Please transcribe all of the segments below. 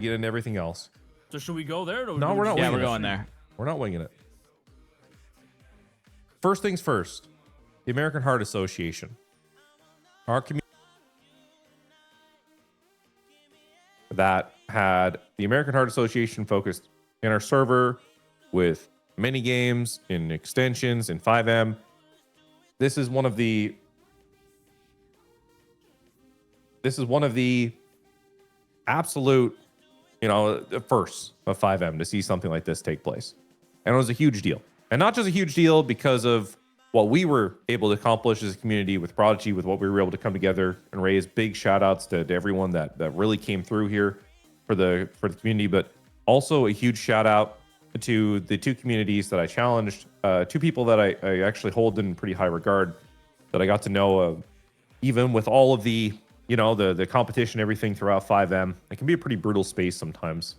get into everything else. So should we go there? Or No, we're not. Yeah, winging we're it. going there. We're not winging it. First things first, the American Heart Association. Our community that had the American Heart Association focused in our server with mini games, in extensions, in 5M. This is one of the absolute, firsts of 5M to see something like this take place. And it was a huge deal. And not just a huge deal because of what we were able to accomplish as a community with Prodigy, with what we were able to come together and raise. Big shout outs to everyone that really came through here for the community, but also a huge shout out to the two communities that I challenged, two people that I actually hold in pretty high regard, that I got to know, even with all of the, the competition, everything throughout 5M. It can be a pretty brutal space sometimes,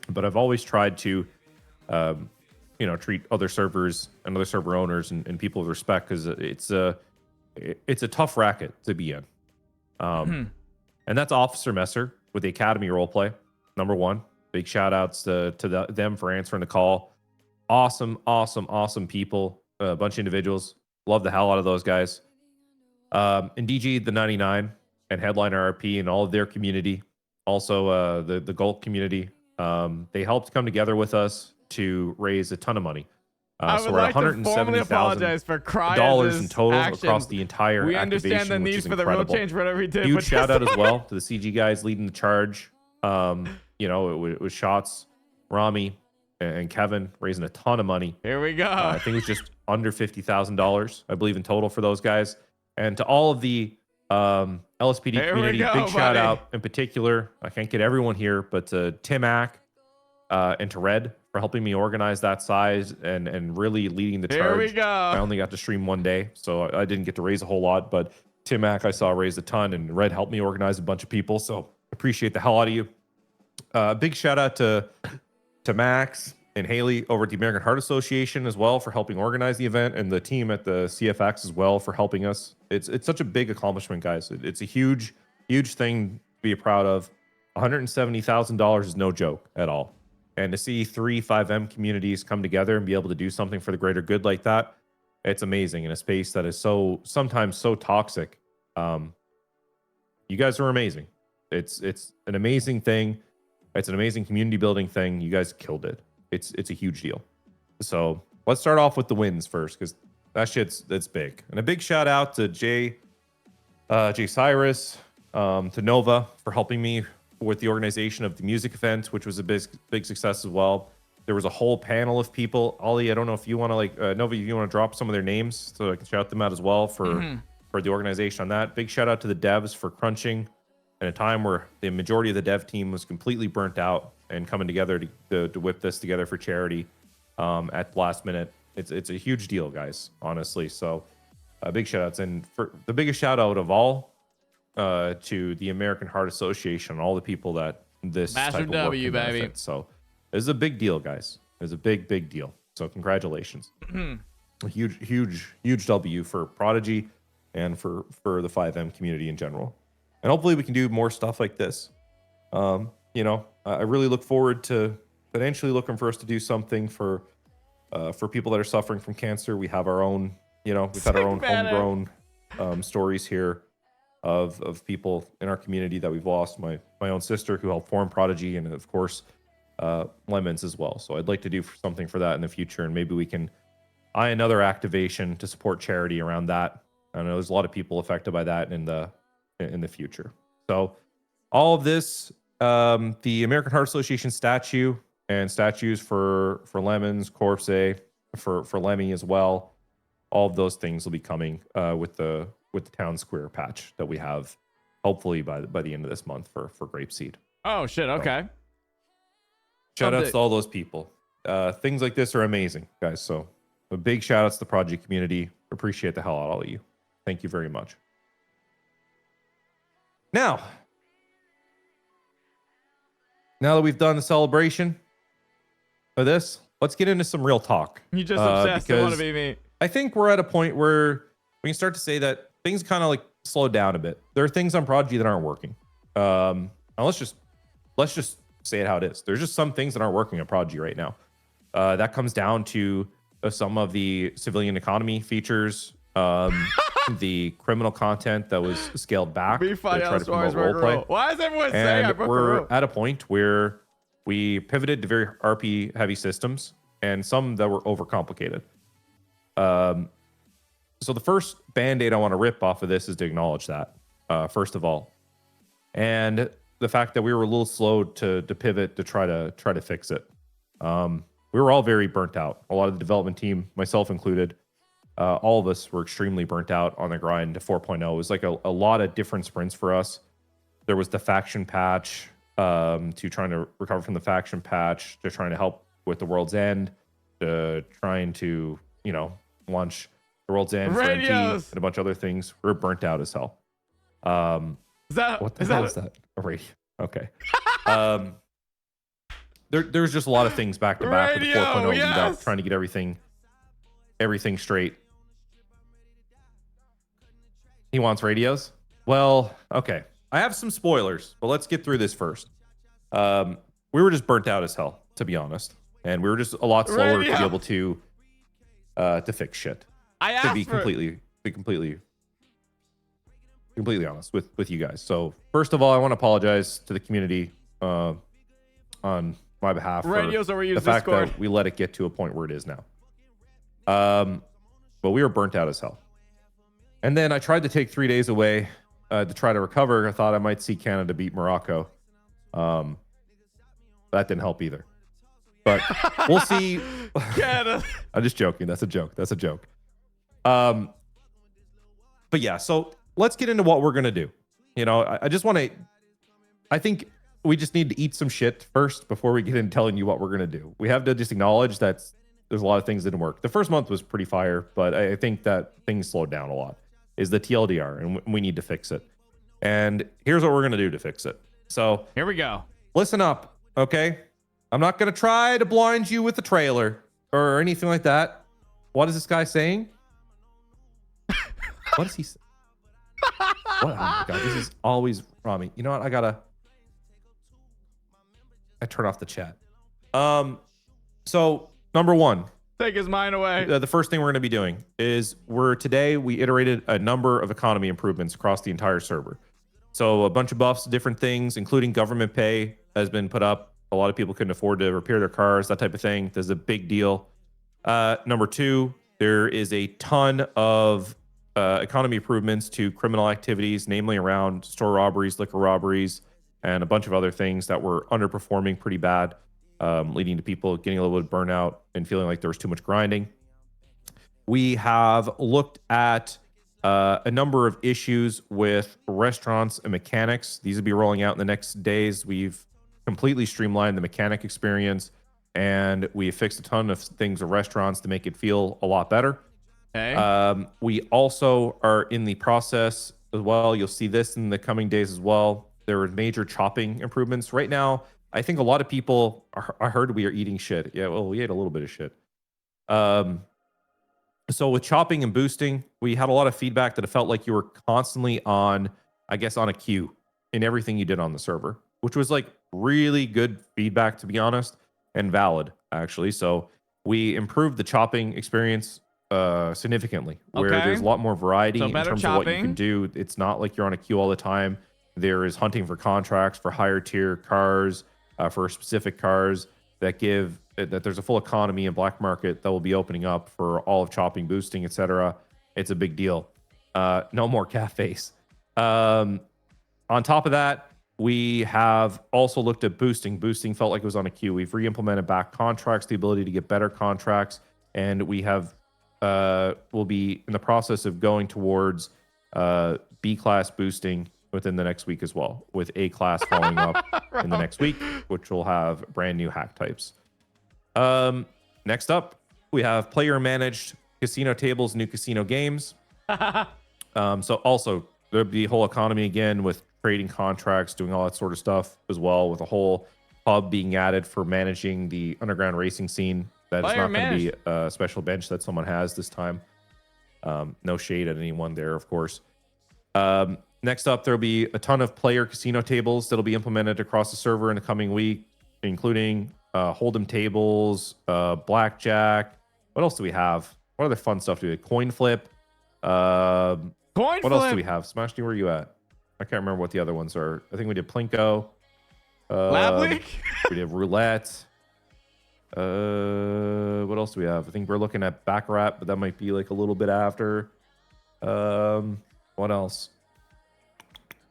but I've always tried to, treat other servers and other server owners and people with respect, because it's a tough racket to be in. And that's Officer Messer with the Academy roleplay, number one. Big shout outs to them for answering the call. Awesome people, a bunch of individuals. Love the hell out of those guys. And DG the 99 and Headliner RP and all of their community. Also the Gulp community. They helped come together with us to raise a ton of money. So we're at $170,000 in total across the entire We activation, understand the which needs is for the incredible. rule change, whatever he did. Huge shout out as well to the CG guys leading the charge. It was Shots, Rami, and Kevin raising a ton of money. Here we go. I think it was just under $50,000, I believe, in total for those guys. And to all of the LSPD community, big shout out in particular. I can't get everyone here, but to Tim Ack and to Red for helping me organize that size and really leading the charge. Here we go. I only got to stream one day, so I didn't get to raise a whole lot, but Tim Ack I saw raise a ton, and Red helped me organize a bunch of people, so appreciate the hell out of you. Big shout out to Max and Haley over at the American Heart Association as well for helping organize the event, and the team at the CFX as well for helping us. It's such a big accomplishment, guys. It's a huge thing to be proud of. $170,000 is no joke at all. And to see 3 5M communities come together and be able to do something for the greater good like that, it's amazing in a space that is sometimes so toxic. You guys are amazing. It's an amazing thing. It's an amazing community building thing. You guys killed it. It's a huge deal. So let's start off with the wins first, because that's big. And a big shout out to Jay Cyrus, to Nova for helping me with the organization of the music event, which was a big success as well. There was a whole panel of people. Ollie, I don't know if you want to Nova, if you want to drop some of their names so I can shout them out as well for the organization on that. Big shout out to the devs for crunching at a time where the majority of the dev team was completely burnt out and coming together to whip this together for charity at the last minute. It's a huge deal, guys, honestly. So big shout outs. And for the biggest shout out of all, to the American Heart Association and all the people that this Master type of work W, can baby. benefit. So it's a big deal, guys. It's a big deal. So congratulations. A huge W for Prodigy and for the 5M community in general. And hopefully we can do more stuff like this. I really look forward to potentially looking for us to do something for people that are suffering from cancer. We have our own, we've had our own homegrown stories here of people in our community that we've lost. My own sister who helped form Prodigy, and of course Lemons as well. So I'd like to do something for that in the future, and maybe we can eye another activation to support charity around that. I know there's a lot of people affected by that in the future. So all of this, the American Heart Association statue and statues for Lemons, Corpse A, for Lemmy as well. All of those things will be coming with the town square patch that we have, hopefully by the end of this month for Grapeseed. Oh shit! Okay. So, shout outs to all those people. Things like this are amazing, guys. So a big shout outs to the project community. Appreciate the hell out of all of you. Thank you very much. Now that we've done the celebration of this, let's get into some real talk. You just obsessed. I want to be me. I think we're at a point where we can start to say that things kind of slowed down a bit. There are things on Prodigy that aren't working. And let's just say it how it is. There's just some things that aren't working at Prodigy right now. That comes down to some of the civilian economy features, the criminal content that was scaled back to try to promote roleplay. Why is everyone saying I broke we're at a point where we pivoted to very RP heavy systems and some that were overcomplicated. So the first band-aid I want to rip off of this is to acknowledge that, first of all, and the fact that we were a little slow to pivot to try to fix it. We were all very burnt out. A lot of the development team, myself included, all of us were extremely burnt out on the grind to 4.0. It was like a lot of different sprints for us. There was the faction patch, to trying to recover from the faction patch, to trying to help with the World's End, to trying to, launch the World's End for MT and a bunch of other things. We're burnt out as hell. What the hell is that? A radio. Okay. There's just a lot of things back to back with the 4.0 lead up, trying to get everything straight. He wants radios? Well, okay. I have some spoilers, but let's get through this first. We were just burnt out as hell, to be honest. And we were just a lot slower to be able to fix shit. To be completely honest with you guys. So first of all, I want to apologize to the community on my behalf for the fact that we let it get to a point where it is now. But we were burnt out as hell. And then I tried to take 3 days away to try to recover. I thought I might see Canada beat Morocco. That didn't help either. But we'll see. Canada. I'm just joking. That's a joke. But yeah, so let's get into what we're going to do. I think we just need to eat some shit first before we get into telling you what we're going to do. We have to just acknowledge that there's a lot of things that didn't work. The first month was pretty fire, but I think that things slowed down a lot, is the TLDR, and we need to fix it. And here's what we're going to do to fix it. So here we go. Listen up, okay? I'm not going to try to blind you with the trailer or anything like that. What is this guy saying? What is he saying? Oh my God, this is always Rami. You know what? I turn off the chat. So number one, take his mind away. The first thing we're going to be doing is we iterated a number of economy improvements across the entire server. So a bunch of buffs, different things, including government pay has been put up. A lot of people couldn't afford to repair their cars, that type of thing. There's a big deal. Number two, there is a ton of economy improvements to criminal activities, namely around store robberies, liquor robberies, and a bunch of other things that were underperforming pretty bad, leading to people getting a little bit of burnout and feeling like there was too much grinding. We have looked at a number of issues with restaurants and mechanics. These will be rolling out in the next days. We've completely streamlined the mechanic experience, and we fixed a ton of things with restaurants to make it feel a lot better. Okay. We also are in the process as well. You'll see this in the coming days as well. There were major chopping improvements. Right now, I think a lot of people I heard we are eating shit. Yeah, well, we ate a little bit of shit. So with chopping and boosting, we had a lot of feedback that it felt like you were constantly on a queue in everything you did on the server, which was like really good feedback, to be honest, and valid, actually. So we improved the chopping experience significantly, where there's a lot more variety in terms of what you can do. It's not like you're on a queue all the time. There is hunting for contracts for higher tier cars, for specific cars that there's a full economy and black market that will be opening up for all of chopping, boosting, etc. It's a big deal. No more cafes. On top of that, we have also looked at boosting. Boosting felt like it was on a queue. We've re-implemented back contracts, the ability to get better contracts, and we have will be in the process of going towards B-class boosting within the next week as well, with A-class following up in the next week, which will have brand new hack types. Next up, we have player-managed casino tables, new casino games. So also, there'll be a whole economy again with trading contracts, doing all that sort of stuff as well, with a whole hub being added for managing the underground racing scene. That is not going to be a special bench that someone has this time. No shade at anyone there, of course. Next up, there'll be a ton of player casino tables that'll be implemented across the server in the coming week. including hold'em tables, blackjack. What else do we have? What other fun stuff do we have? Coin flip. Coin what flip. else do we have? Smash D, where are you at? I can't remember what the other ones are. I think we did Plinko. Lab leak. We did roulette. What else do we have? I think we're looking at Baccarat, but that might be like a little bit after. What else?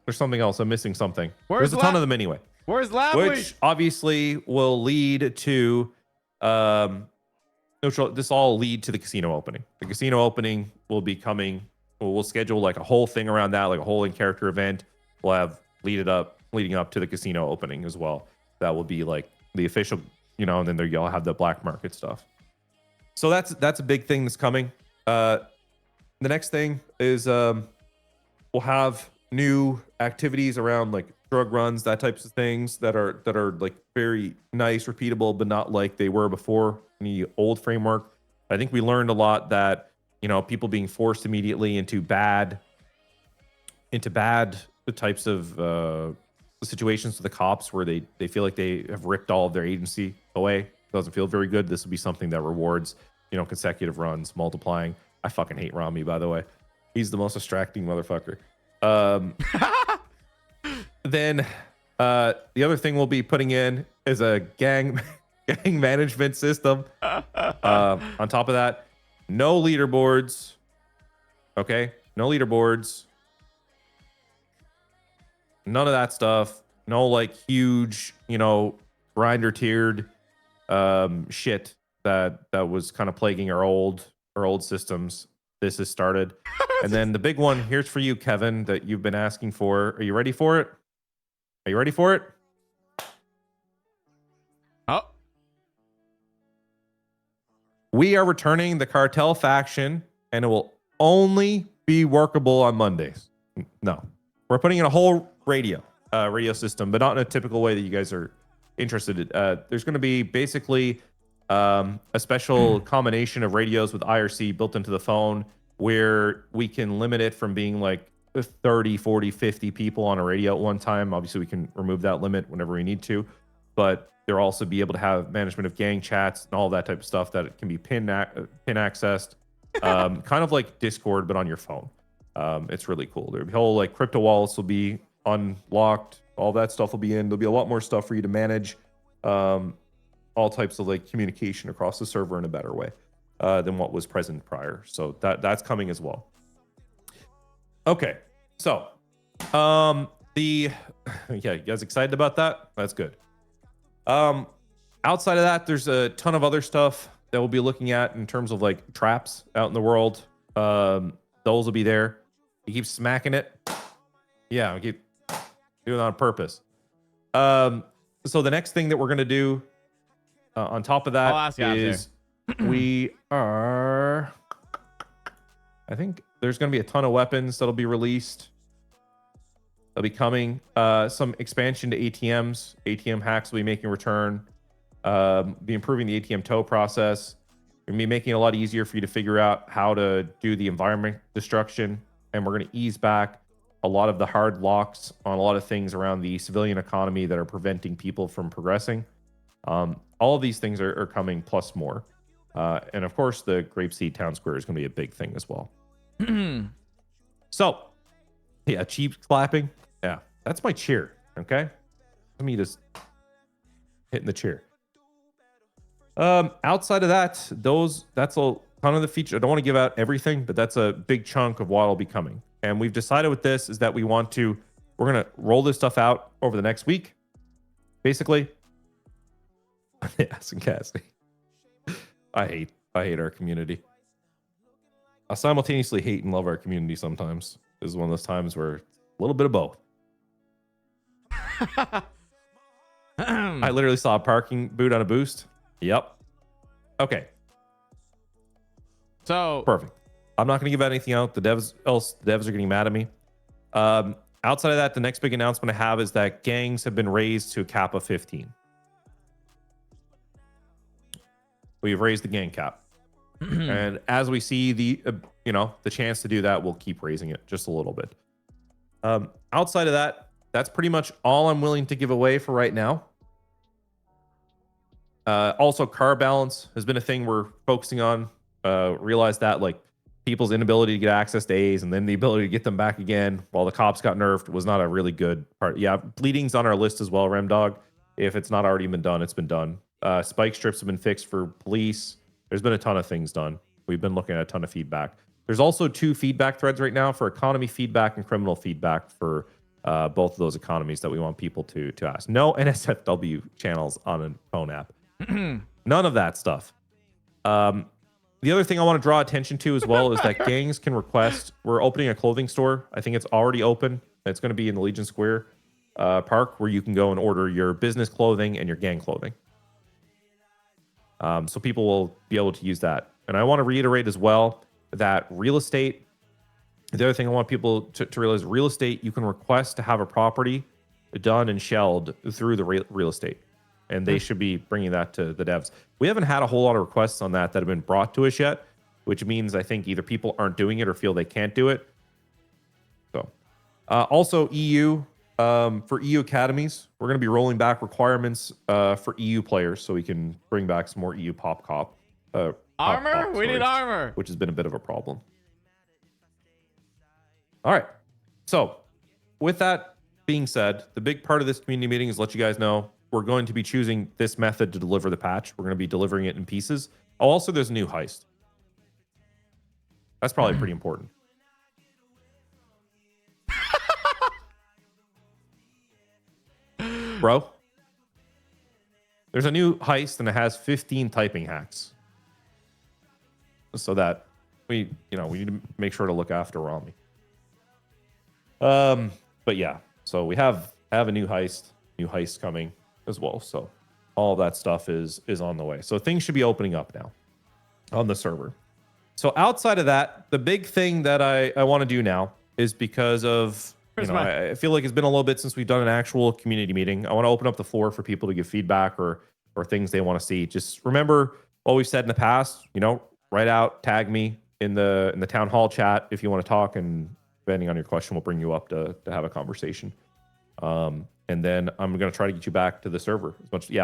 There's something else. I'm missing something. There's a ton of them anyway. Where's lab Which leak? obviously will lead to this all lead to the casino opening. The casino opening will be coming. We'll schedule like a whole thing around that, like a whole in-character event. We'll have leading up to the casino opening as well. That will be like the official, and then there you'll have the black market stuff. So that's a big thing that's coming. The next thing is we'll have new activities around like drug runs, that types of things that are like very nice, repeatable, but not like they were before in the old framework. I think we learned a lot that people being forced immediately into bad types of situations with the cops where they feel like they have ripped all of their agency away. It doesn't feel very good. This will be something that rewards consecutive runs, multiplying. I fucking hate Rami, by the way. He's the most distracting motherfucker. Then the other thing we'll be putting in is a gang management system. On top of that, no leaderboards. Okay, no leaderboards. None of that stuff. No like huge, grinder tiered shit that was kind of plaguing our old systems. This has started. And then the big one, here's for you, Kevin, that you've been asking for. Are you ready for it? Are you ready for it? Oh. We are returning the cartel faction, and it will only be workable on Mondays. No. We're putting in a whole radio system, but not in a typical way that you guys are interested in. There's going to be basically a special combination of radios with IRC built into the phone where we can limit it from being like 30, 40, 50 people on a radio at one time. Obviously, we can remove that limit whenever we need to, but they'll also be able to have management of gang chats and all that type of stuff that it can be pin accessed, kind of like Discord, but on your phone. It's really cool. There'll be whole like crypto wallets will be unlocked. All that stuff will be in. There'll be a lot more stuff for you to manage. All types of like communication across the server in a better way than what was present prior. So that's coming as well. Okay, so you guys excited about that? That's good. Outside of that, there's a ton of other stuff that we'll be looking at in terms of like traps out in the world. Those will be there. You keep smacking it. Yeah, I keep doing it on purpose. So the next thing that we're gonna do on top of that is we are. I think there's gonna be a ton of weapons that'll be released. They'll be coming. Some expansion to ATMs. ATM hacks will be making a return. Be improving the ATM tow process. We're gonna be making it a lot easier for you to figure out how to do the environment destruction. And we're gonna ease back a lot of the hard locks on a lot of things around the civilian economy that are preventing people from progressing. All of these things are coming plus more. And of course, the Grapeseed Town Square is gonna be a big thing as well. So, yeah, cheap clapping. Yeah, that's my cheer. Okay, let me just hitting the cheer. Outside of that, that's a ton of the feature. I don't want to give out everything, but that's a big chunk of what will be coming. And we've decided with this is that we're gonna roll this stuff out over the next week, basically. Yes, and Cassidy. I hate our community. I simultaneously hate and love our community sometimes. This is one of those times where a little bit of both. I literally saw a parking boot on a boost. Yep. Okay. So perfect. I'm not going to give anything out. The devs are getting mad at me. Outside of that, the next big announcement I have is that gangs have been raised to a cap of 15. We've raised the gang cap. And as we see the chance to do that, we'll keep raising it just a little bit. Outside of that, that's pretty much all I'm willing to give away for right now. Also, car balance has been a thing we're focusing on. Realize that like people's inability to get access to A's and then the ability to get them back again while the cops got nerfed was not a really good part. Yeah, bleeding's on our list as well, RemdogG. If it's not already been done, it's been done. Spike strips have been fixed for police. There's been a ton of things done. We've been looking at a ton of feedback. There's also 2 feedback threads right now for economy feedback and criminal feedback for both of those economies that we want people to ask. No NSFW channels on a phone app. None of that stuff. The other thing I want to draw attention to as well is that gangs can request. We're opening a clothing store. I think it's already open. It's going to be in the Legion Square Park, where you can go and order your business clothing and your gang clothing. So people will be able to use that. And I want to reiterate as well that real estate, the other thing I want people to realize, real estate, you can request to have a property done and shelled through the real estate. And they should be bringing that to the devs. We haven't had a whole lot of requests on that have been brought to us yet, which means I think either people aren't doing it or feel they can't do it. So also EU, for EU academies, we're going to be rolling back requirements for EU players so we can bring back some more EU pop cop. Armor? We need armor. Which has been a bit of a problem. All right. So with that being said, the big part of this community meeting is let you guys know we're going to be choosing this method to deliver the patch. We're going to be delivering it in pieces. Oh, also, there's a new heist. That's probably pretty important. Bro, there's a new heist and it has 15 typing hacks. So that we need to make sure to look after Rami. But yeah, so we have a new heist coming as well. So all of that stuff is on the way. So things should be opening up now on the server. So outside of that, the big thing that I want to do now is because of, I feel like it's been a little bit since we've done an actual community meeting. I want to open up the floor for people to give feedback or things they want to see. Just remember what we've said in the past, write out, tag me in the town hall chat if you want to talk, and depending on your question, we'll bring you up to have a conversation. And then I'm going to try to get you back to the server.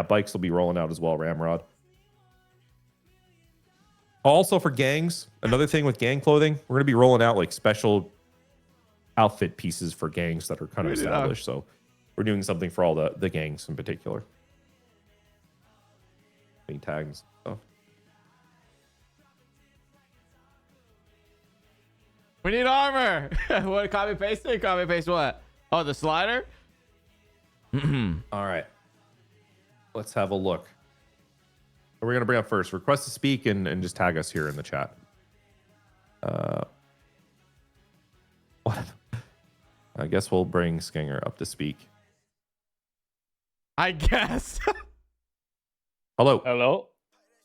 Bikes will be rolling out as well, Ramrod. Also for gangs, another thing with gang clothing, we're going to be rolling out like special outfit pieces for gangs that are kind of established. So we're doing something for all the gangs in particular. Being tagged and stuff. We need armor. What? Copy paste it? Copy paste what? Oh, the slider? All right. Let's have a look. What are we going to bring up first? Request to speak and just tag us here in the chat. What? I guess we'll bring Skinger up to speak. I guess. Hello. Hello.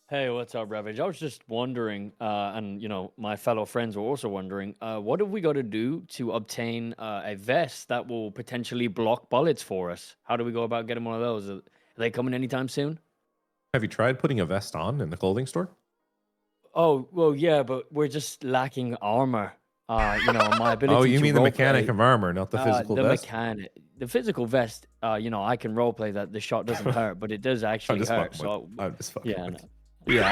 Hey, what's up, Ravage? I was just wondering, and my fellow friends were also wondering, what have we got to do to obtain a vest that will potentially block bullets for us? How do we go about getting one of those? Are they coming anytime soon? Have you tried putting a vest on in the clothing store? Oh, well, yeah, but we're just lacking armor. My ability. Oh, you to mean the mechanic roleplay, of armor, not the physical vest? The physical vest. I can roleplay that the shot doesn't hurt, but it does actually hurt. So I'm just fucking yeah. with you.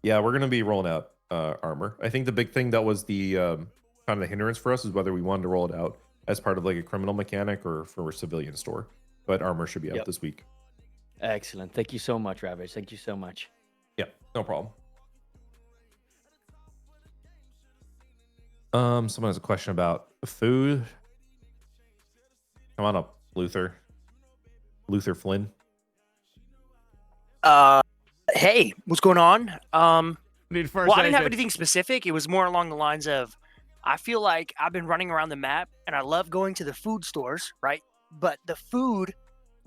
Yeah, we're gonna be rolling out armor. I think the big thing that was the kind of the hindrance for us is whether we wanted to roll it out as part of like a criminal mechanic or for a civilian store. But armor should be out this week. Excellent. Thank you so much, Ravage. Thank you so much. Yeah, no problem. Someone has a question about food. Come on up, Luther Flynn. Hey, what's going on? Need first Well, I didn't have aid. anything specific. It was more along the lines of, I feel like I've been running around the map and I love going to the food stores, right? But the food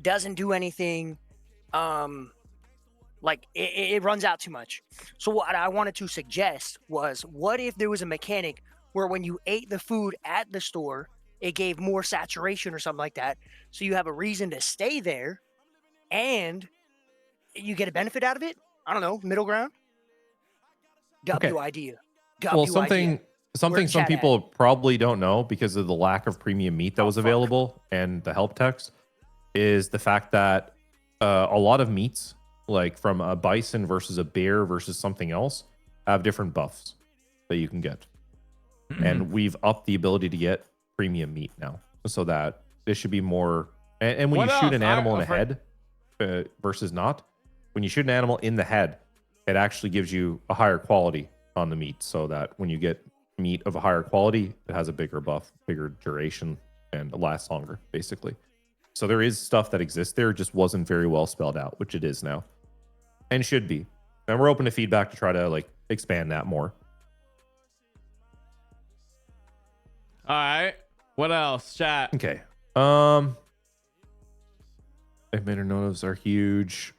doesn't do anything, like it runs out too much. So what I wanted to suggest was, what if there was a mechanic where when you ate the food at the store, it gave more saturation or something like that, so you have a reason to stay there and you get a benefit out of it? I don't know, middle ground. Okay. Idea. Well, something some people probably don't know because of the lack of premium meat that was available and the help text is the fact that a lot of meats like from a bison versus a bear versus something else, have different buffs that you can get. And we've upped the ability to get premium meat now, so that this should be more. And when What you shoot else? an animal in the afraid- head versus not, when you shoot an animal in the head, it actually gives you a higher quality on the meat, so that when you get meat of a higher quality, it has a bigger buff, bigger duration, and lasts longer, basically. So there is stuff that exists there, just wasn't very well spelled out, which it is now, and should be. And we're open to feedback to try to like expand that more. All right. What else, chat? Okay. Emitter notives are huge.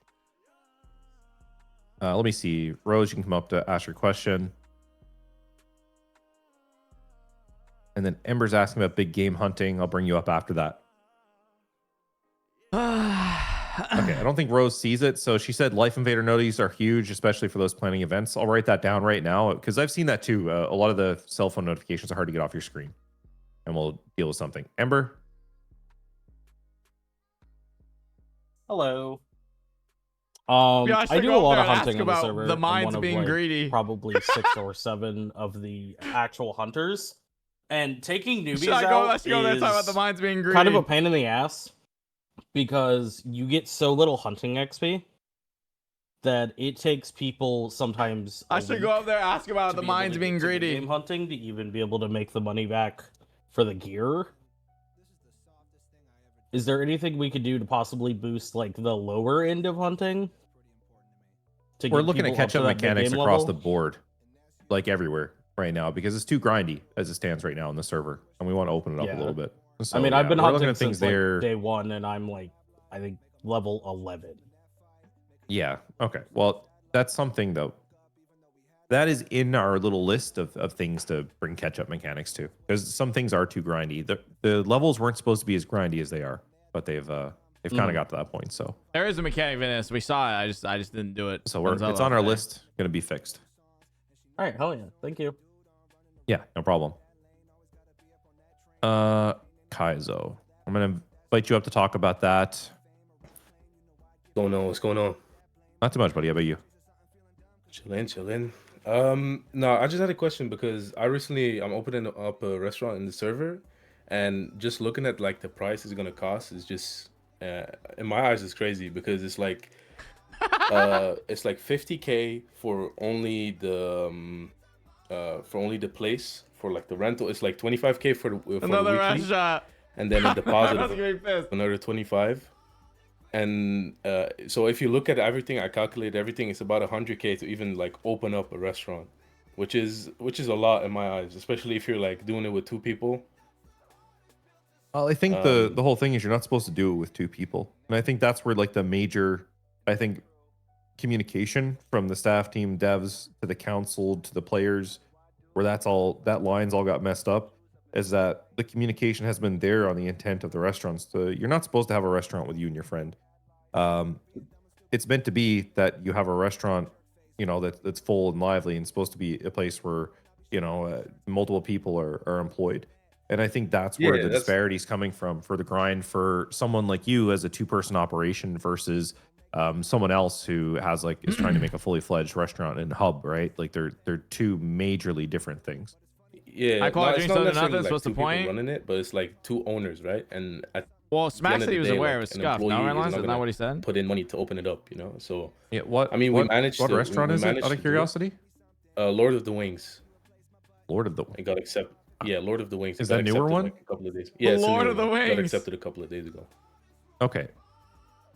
Let me see. Rose, you can come up to ask your question. And then Ember's asking about big game hunting. I'll bring you up after that. Okay, I don't think Rose sees it. So she said Life Invader notices are huge, especially for those planning events. I'll write that down right now because I've seen that too. A lot of the cell phone notifications are hard to get off your screen. And we'll deal with something. Ember? Hello. Yeah, I should do go a lot up of there and hunting ask on the about server. the I'm mines one of, being like, greedy. Probably 6 or 7 of the actual hunters. And taking newbies Should I go? out Let's go there and talk about the is mines being greedy. kind of a pain in the ass because you get so little hunting XP that it takes people sometimes. I should go up there and ask about to the be able mines to being get to greedy. game hunting to even be able to make the money back for the gear. Is there anything we could do to possibly boost like the lower end of hunting? To We're get looking at people up catch-up to that big mechanics game across level? the board, like everywhere right now, because it's too grindy as it stands right now in the server, and we want to open it up a Yeah. little bit. So, I mean, I've been we're looking hunting at things since like there. day 1, and I'm like, I think level 11. Yeah. Okay. Well, that's something though. That is in our little list of things to bring catch-up mechanics to, because some things are too grindy. The levels weren't supposed to be as grindy as they are, but they've kind of got to that point. So There is a mechanic Venice. We saw it. I just didn't do it. it's Gonzalo on our today. list. Going to be fixed. All right, hell yeah, thank you. Yeah, no problem. Kaizo, I'm gonna invite you up to talk about that. What's going on? Not too much, buddy. How about you? Chillin'. No, I just had a question because I'm opening up a restaurant in the server, and just looking at like the price it's gonna cost is just, in my eyes, it's crazy because it's like, it's like 50K for only the place for like the rental. It's like 25K for the Another weekly, restaurant. and then a deposit That's of gonna be pissed. another 25. And so if you look at everything, I calculate everything, it's about 100K to even like open up a restaurant, which is a lot in my eyes, especially if you're like doing it with 2 people. Well, I think the whole thing is you're not supposed to do it with 2 people, and I think that's where like the major, I think, communication from the staff team, devs to the council to the players, where that line's all got messed up, is that the communication has been there on the intent of the restaurants. You're not supposed to have a restaurant with you and your friend. It's meant to be that you have a restaurant, that's full and lively, and supposed to be a place where multiple people are employed. And I think that's where the disparity is coming from for the grind for someone like you as a 2-person operation versus someone else who has is trying to make a fully fledged restaurant and hub, right? Like they're 2 majorly different things. Yeah, I call it it's drinks not other than necessarily nothing. like What's the 2 people point? running it, but it's like 2 owners, right? And Well, the Smack end of said he the was day, aware it like, was an scuffed. employee No, is Airlines, not isn't that gonna what he said? put in money to open it up, So Yeah. What? I mean, we managed What to- restaurant we is it? managed Out to of do it. curiosity, Lord of the Wings. Lord of the It got accepted. Yeah, Lord of the Wings. It Is got that newer accepted, one? like, a couple of days. Yeah, it's a Lord newer of the one. It got Wings. accepted a couple of days ago. Okay.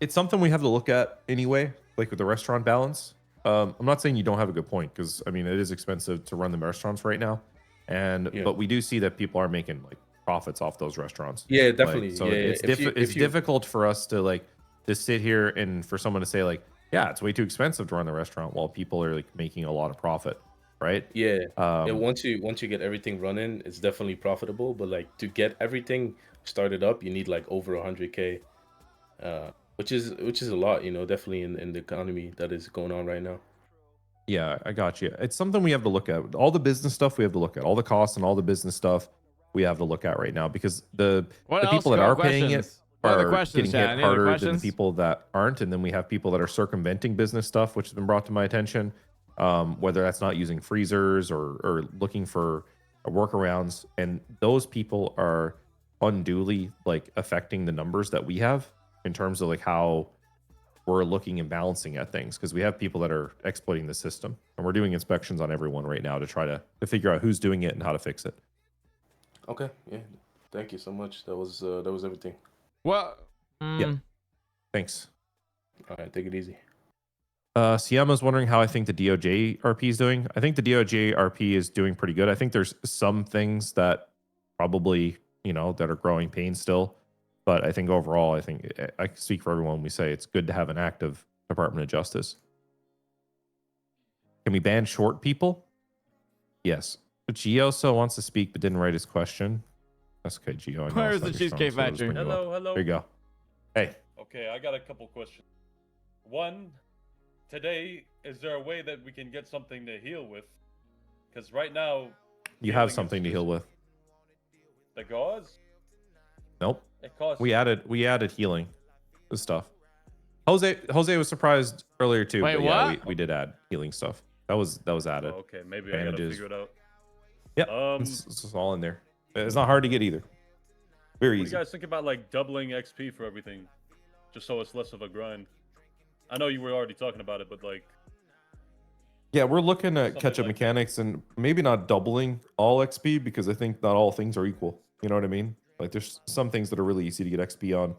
It's something we have to look at anyway, like with the restaurant balance. I'm not saying you don't have a good point, because I mean it is expensive to run the restaurants right now, but we do see that people are making profits off those restaurants. Yeah, definitely. So yeah, it's if you- difficult for us to sit here and for someone to say yeah, it's way too expensive to run the restaurant while people are making a lot of profit, right? Yeah, once you get everything running, it's definitely profitable. But to get everything started up, you need over 100K, which is a lot, definitely in the economy that is going on right now. Yeah, I got you. It's something we have to look at. All the business stuff we have to look at. All the costs and all the business stuff we have to look at right now, because the What else? people that Go, are paying it, questions. What other are questions, getting chat? hit Any other harder than the questions? people that aren't, and then we have people that are circumventing business stuff, which has been brought to my attention. Whether that's not using freezers or looking for workarounds, and those people are unduly like affecting the numbers that we have in terms of like how we're looking and balancing at things, because we have people that are exploiting the system, and we're doing inspections on everyone right now to try to figure out who's doing it and how to fix it. Okay, yeah. Thank you so much. That was everything. Well, Yeah. Thanks. All right, take it easy. Siama's wondering how I think the DOJ RP is doing. I think the DOJ RP is doing pretty good. I think there's some things that probably, that are growing pains still. But I think overall, I think I can speak for everyone when we say it's good to have an active Department of Justice. Can we ban short people? Yes. Gio wants to speak but didn't write his question. That's okay, Gio. I know Where's it's not the your strong Cheesecake suit. I'll just Factory? bring you up. Hello. There you go. Hey. Okay, I got a couple questions. One, today, is there a way that we can get something to heal with? Because right now, You have something to heal with. the gauze. Nope. It costs. We added healing stuff. Jose was surprised earlier too. Wait, but yeah, what? we did add healing stuff. That was added. Oh, okay, maybe I gotta Bandages. figure it out. Yep. It's all in there. It's not hard to get either. Very What do easy. you guys think about like doubling XP for everything, just so it's less of a grind? I know you were already talking about it, but like, Yeah, we're looking at Something catch-up like that. mechanics and maybe not doubling all XP, because I think not all things are equal. You know what I mean? Like there's some things that are really easy to get XP on,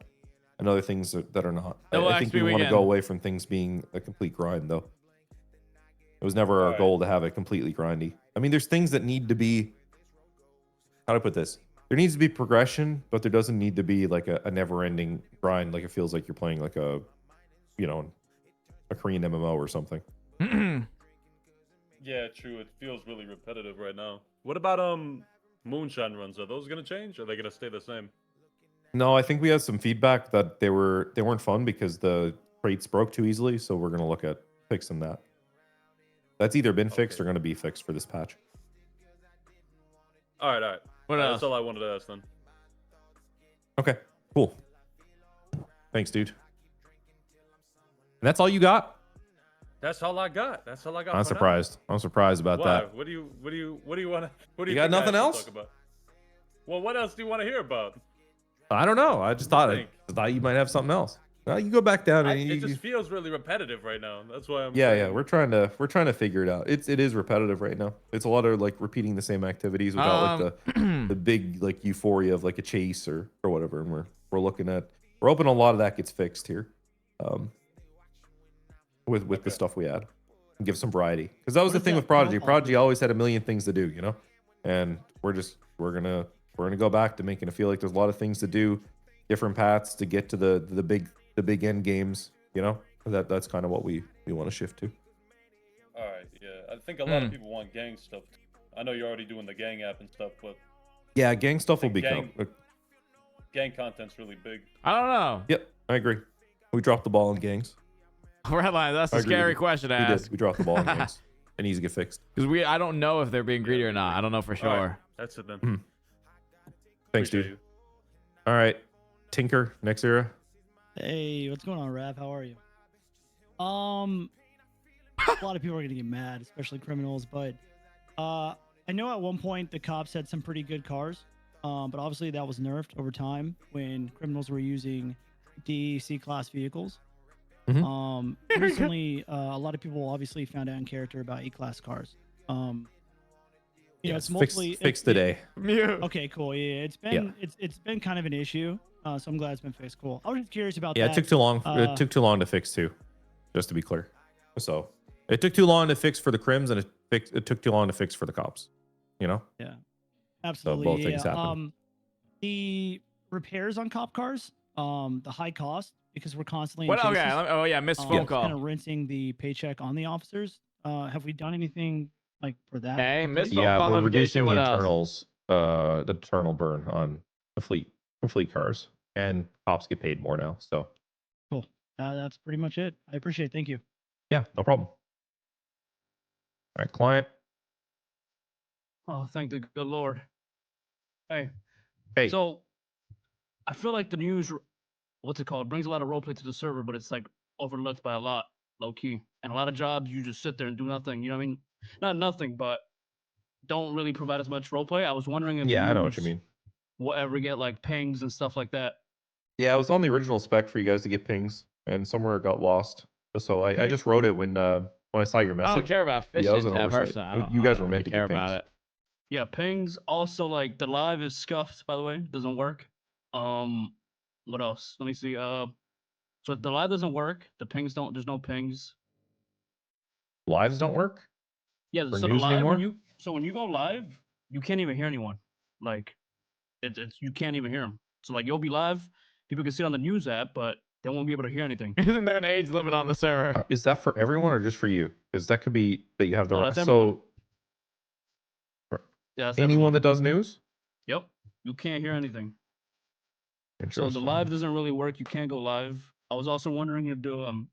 and other things that are not. Double I think XP we want to weekend. go away from things being a complete grind, though. It was never our Alright. goal to have it completely grindy. I mean, there's things that need to be. How do I put this? There needs to be progression, but there doesn't need to be like a never-ending grind. Like it feels like you're playing like a Korean MMO or something. yeah, true. It feels really repetitive right now. What about moonshine runs? Are those gonna change? Or are they gonna stay the same? No, I think we had some feedback that they weren't fun because the crates broke too easily. So we're gonna look at fixing that. That's either been fixed or Okay. gonna be fixed for this patch. All right. What That's else? all I wanted to ask then. Okay, cool. Thanks, dude. And that's all you got? That's all I got. I'm for now. surprised. I'm surprised about Why? that. What do you want to? What do you You got think I nothing have to else? talk about? Well, what else do you want to hear about? I don't know. I just thought think? you might have something else. Well, you go back down and It just feels really repetitive right now. That's why I'm. yeah. saying- We're trying to figure it out. It is repetitive right now. It's a lot of like repeating the same activities without like the big like euphoria of like a chase or whatever. And we're hoping a lot of that gets fixed here, with the Okay. stuff we add, and give some variety. Because that was What the is thing that with Prodigy. drop-off Prodigy always had a million things to do, and we're gonna go back to making it feel like there's a lot of things to do, different paths to get to the big end games. That's kind of what we want to shift to. All right. Yeah, I think a lot of people want gang stuff. I know you're already doing the gang app and stuff, but Yeah, gang stuff will think become. gang content's really big. I don't know. Yep, I agree. We dropped the ball in gangs. Redline, that's I a agree with scary you. question to We ask. did. We dropped the ball in gangs. It needs to get fixed. Because I don't know if they're being greedy or not. I don't know for All right, sure. that's it then. Thanks, Appreciate dude. you. All right, Tinker, next era. Hey, what's going on, Rav? How are you? A lot of people are gonna get mad, especially criminals. But I know at one point the cops had some pretty good cars, but obviously that was nerfed over time when criminals were using D, C class vehicles. Mhm. Recently, a lot of people obviously found out in character about E class cars. It's mostly fixed today. Mew. Okay, cool. Yeah, it's been kind of an issue. So I'm glad it's been fixed. Cool. I was just curious about Yeah, that. it took too long. It took too long to fix too, just to be clear. So it took too long to fix for the crims, and it took too long to fix for the cops. Yeah, absolutely. both things happen. The repairs on cop cars, the high cost because we're constantly. What? Okay. Oh yeah, missed phone call. Kind of rinsing the paycheck on the officers. Have we done anything like for that? Hey, missed phone Yeah, call we're notification. reducing What the else? internals, the internal burn on the fleet cars, and cops get paid more now. So Cool. That's pretty much it. I appreciate it. Thank you. yeah, no problem. All right, client. Oh, thank the good Lord. Hey. Hey. So, I feel like the news what's it called? Brings a lot of roleplay to the server, but it's like overlooked by a lot, low key. And a lot of jobs you just sit there and do nothing. You know what I mean? Not nothing, but don't really provide as much roleplay. I was wondering if Yeah, I know what you mean. will ever get like pings and stuff like that. Yeah, it was on the original spec for you guys to get pings, and somewhere it got lost. So I just wrote it when I saw your I message. don't care about Yeah, it fishing was an that oversight. person. I You guys were don't meant to care get about pings. it. Yeah, pings. Also, like the live is scuffed, by the way, doesn't work. What else? Let me see. So the live doesn't work. The pings don't. There's no pings. Lives don't work Yeah. for So the news live anymore. when you go live, you can't even hear anyone. Like it's you can't even hear them. So like you'll be live, people can see it on the news app, but they won't be able to hear anything. Isn't there an age limit on the server? Is that for everyone or just for you? Because that could be that you have the No, right. that's everyone. So Yeah. That's anyone everyone. that does news. Yep. You can't hear anything. So the Interesting. live doesn't really work. You can't go live. I was also wondering if you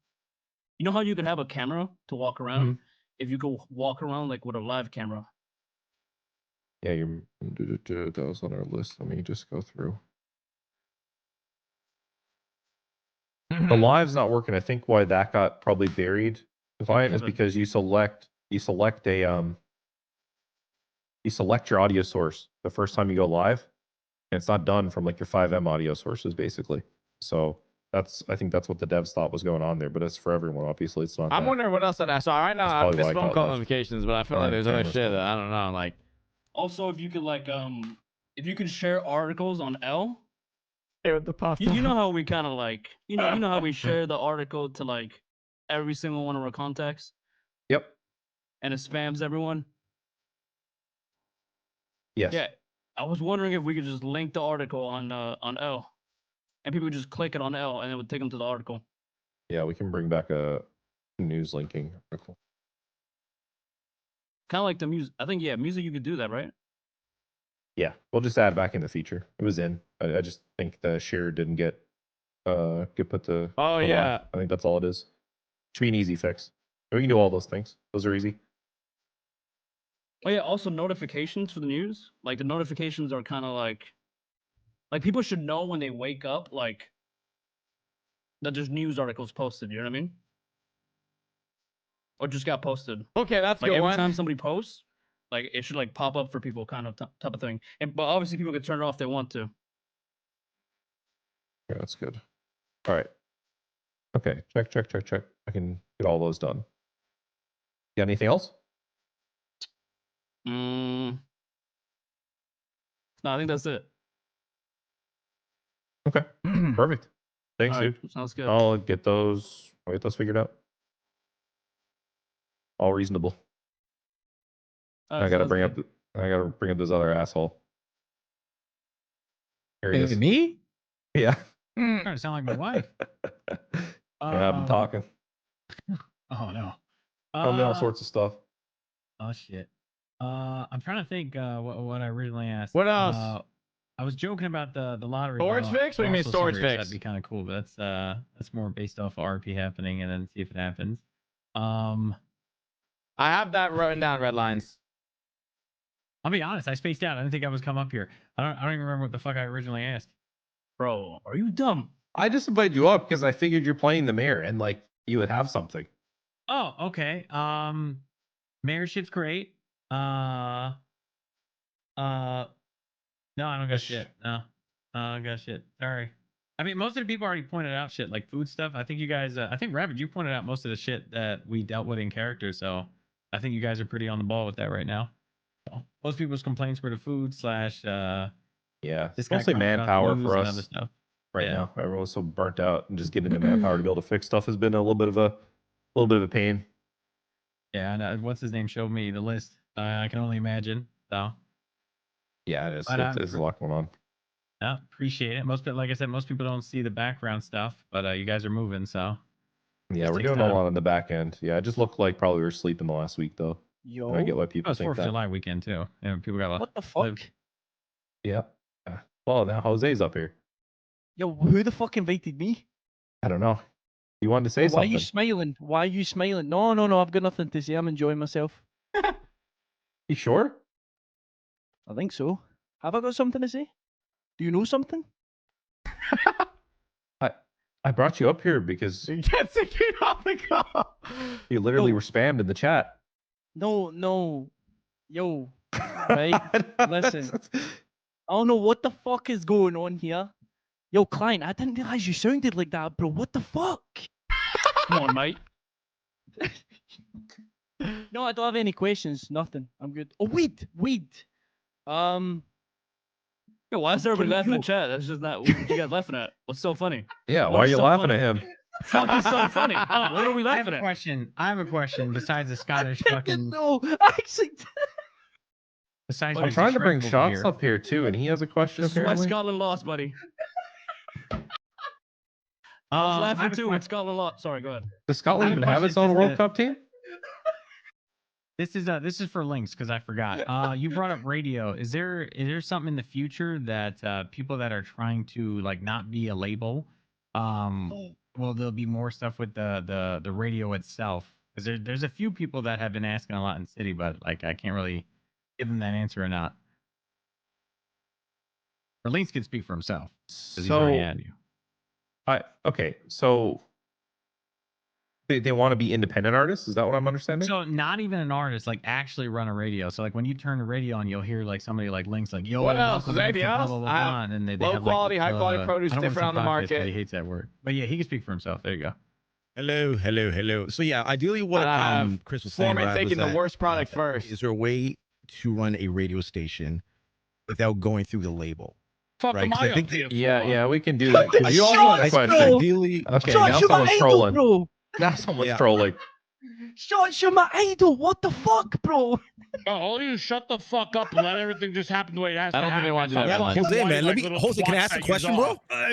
know how you could have a camera to walk around? If you could walk around like with a live camera. Yeah, that was on our list. Let me just go through. The live's not working. I think why that got probably buried. Defiant is because you select your audio source the first time you go live, and it's not done from like your 5M audio sources basically. So I think that's what the devs thought was going on there, but it's for everyone. Obviously, it's not. I'm wondering what else that I saw right now. That's I have probably why missed I phone got call left. notifications, but I feel like Alright, there's other camera's shit gone. that I don't know. Like, Also, if you could like if you could share articles on L, hey, what the pop? you know how we kind of like you know how we share the article to like every single one of our contacts Yep. and it spams everyone. Yes. Yeah, I was wondering if we could just link the article on L, and people would just click it on L, and it would take them to the article. Yeah, we can bring back a news linking article. Kind of like the music. I think music you could do that, right? Yeah, we'll just add back in the feature. It was in. I just think the share didn't get put to. Oh put yeah. live. I think that's all it is. Should be an easy fix. We can do all those things. Those are easy. Oh yeah. Also, notifications for the news. Like the notifications are kind of like people should know when they wake up, like that there's news articles posted. You know what I mean? Or just got posted. Okay, that's Like good every one. time somebody posts, like it should like pop up for people, kind of type of thing. And but obviously people can turn it off if they want to. Yeah, that's good. All right. Okay. Check. I can get all those done. Got anything else? No, I think that's it. Okay. Perfect. Thanks, All right, dude. sounds good. I'll get those figured out. All reasonable. All right, I gotta sounds bring good. up this other asshole. Here he is. Me? Yeah. Starting to sound like my wife. Yeah, I've been talking. Oh no. Tell me all sorts of stuff. Oh shit. I'm trying to think what I originally asked. What else? I was joking about the lottery. Storage fix? What do you mean Also storage serious. fix? That'd be kind of cool, but that's more based off of RP happening and then see if it happens. I have that written down, red lines. I'll be honest, I spaced out. I didn't think I was come up here. I don't even remember what the fuck I originally asked. Bro, are you dumb? I just invited you up because I figured you're playing the mayor and like you would have something. Oh, okay. Mayor shit's great. No, I don't got shit. No, I don't got shit. Sorry. I mean, most of the people already pointed out shit like food stuff. I think you guys, I think Rabbit, you pointed out most of the shit that we dealt with in character. So I think you guys are pretty on the ball with that right now. So, most people's complaints were the food / Yeah, this it's mostly manpower for and other us stuff. right Yeah. now. Everyone's so burnt out, and just getting the manpower to be able to fix stuff has been a little bit of a pain. Yeah, and what's his name showed me the list. I can only imagine. So Yeah, it is. But, There's a lot going on. yeah, appreciate it. Like I said, most people don't see the background stuff, but you guys are moving, so Yeah, Just we're takes doing a time. lot on the back end. Yeah, it just looked like probably we were sleeping the last week though. And I get why Oh, people it's think 4th of that. July weekend too. And people got What the fuck? Yeah. Well, now Jose's up here. Yo, who the fuck invited me? I don't know. You wanted to say Why are something. you smiling? Why are you smiling? No, I've got nothing to say. I'm enjoying myself. You sure? I think so. Have I got something to say? Do you know something? I brought you up here because Get the kid off the call. you literally were spammed in the chat. No. Yo. Right? Listen. I don't know what the fuck is going on here. Yo, Klein, I didn't realize you sounded like that, bro. What the fuck? Come on, mate. No, I don't have any questions. Nothing. I'm good. Oh, weed. Yo, why is everybody Can laughing in you- chat? That's just not what you guys laughing at. What's so funny? Yeah, why are What's you so laughing funny? at him? Fuck is so funny? What are we I have laughing a at? question. I have a question besides the Scottish fucking. No, actually. Besides, I'm your trying to bring disreputable shots here. up here too, and he has a question This is why apparently. Scotland lost, buddy. I was I laughing have a too when question. Scotland lost. Sorry, go ahead. Does Scotland I have a even have its question. own World Cup team? This is for links because I forgot. You brought up radio. Is there something in the future that people that are trying to like not be a label, well, there'll be more stuff with the radio itself? Because there's a few people that have been asking a lot in city, but like I can't really give them that answer or not. Or Links can speak for himself because he's already had you. Okay, so they want to be independent artists. Is that what I'm understanding? So not even an artist, like actually run a radio. So like when you turn the radio on, you'll hear like somebody like Links like, "Yo, What else? welcome Is there to anything blah, else? blah, blah, I have blah," and then they low have quality, like, high quality produce I don't wanna different on the say podcast, but market. he hates that word. But yeah, he can speak for himself. There you go. Hello. So yeah, ideally, what Chris was saying, Foreman Brad, was taking the that, worst product first. Is there a way to run a radio station without going through the label? Fuck Right, am 'cause I I think up here Yeah, for? we can do that. Are You also had a Shots, question. bro. ideally, Okay, Shots, now you're my someone's idol, trolling. bro. Now someone's Yeah. trolling. Shots, you're my idol. What the fuck, bro? Oh, all you shut the fuck up and let everything just happen the way it has I don't to think they happen. want to do that, Stop man. fucking Jose, man, whining let like me. little Jose, can I twats ask a that question, yous bro? are.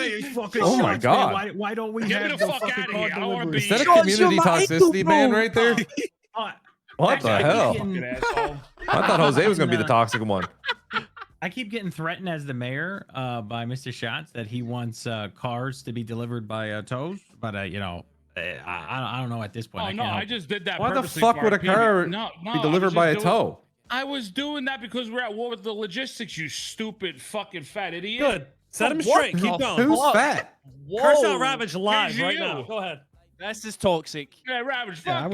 Hey, fucking Oh my shots, God. Man. Why don't we Get me have the the fuck fucking out of here. card I wanna delivery? Is that a Shots, community you're my toxicity idol, man bro. right there? What the I keep hell? getting- Asshole. I thought Jose was gonna be the toxic one. I keep getting threatened as the mayor by Mr. Shots that he wants cars to be delivered by tows, but I don't know at this point. Oh I no, can't I help. just did that. Why the purposely fuck for would our a car PB. No, be I was delivered just by a doing- tow? I was doing that because we're at war with the logistics, you stupid fucking fat idiot. Good. Set him What straight. the Keep going. Who's fat? Curse out Ravage live Hey, right you. now. Go ahead. This is toxic. Yeah, Ravage, fuck Yeah, I you